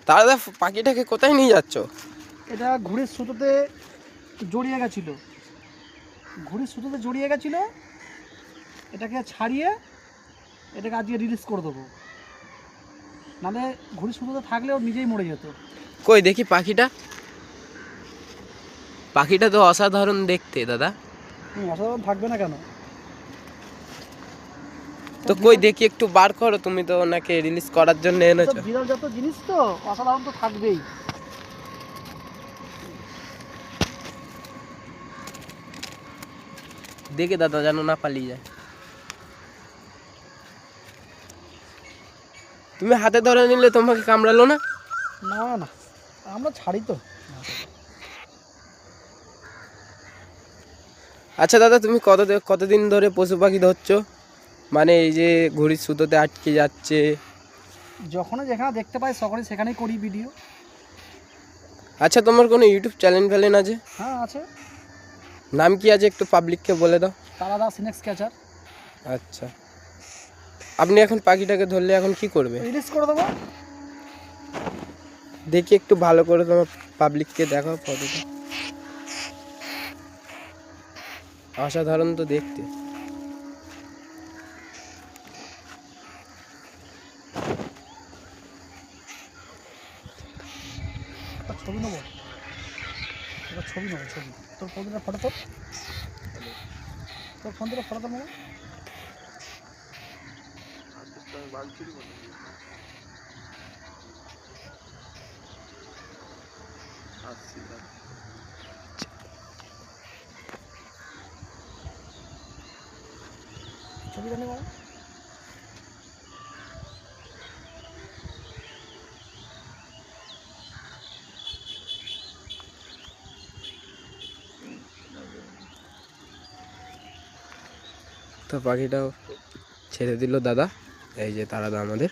দাদা পাখিটাকে কোথায় নিয়ে যাচ্ছ? এটা ঘুড়ির সুতোতে জড়িয়ে গেছিলো, এটাকে ছাড়িয়ে এটাকে আজকে রিলিজ করে দেবো, নাহলে ঘুড়ির সুতোতে থাকলে ও নিজেই মরে যেত। কই দেখি পাখিটা। পাখিটা তো অসাধারণ দেখতে দাদা। অসাধারণ থাকবে না কেন? তো কই দেখি একটু বার করো, তুমি তো ওনাকে রিলিজ করার জন্য এনেছো। বিরল যত জিনিস তো অসাধারণ তো থাকবেই। দেখে দাদা যেন না পালিয়ে যায়। তুমি হাতে ধরে নিলে তোমাকে কামড়ালো না? না না, আমরা ছাড়ি তো। আচ্ছা দাদা, তুমি কতদিন ধরে পশু পাখি ধরছো? মানে এই যে ঘুড়ির সুতোতে আটকে যাচ্ছে। যখন যেখানে দেখতে পাই সকলে সেখানেই করি ভিডিও। আচ্ছা, তোমার কোনো ইউটিউব চ্যানেল আছে? হ্যাঁ আছে। নাম কি আছে একটু পাবলিককে বলে দাও। তারাদা সিনেক্স ক্যাচার। আচ্ছা, আপনি এখন পাখিটাকে ধরলে এখন কি করবে? রিলিজ করে দেবো। দেখি একটু ভালো করে তোমার পাবলিককে দেখাও ফটোটা। অসাধারণ তো দেখতে। ছবি নেবো, ছবি তোর ফোন থেকে ফটো তোর ফোন থেকে ফটো তো নেবো। ছবিটা নেবো। তো পাখিটাও ছেড়ে দিল দাদা, এই যে তারাদা আমাদের।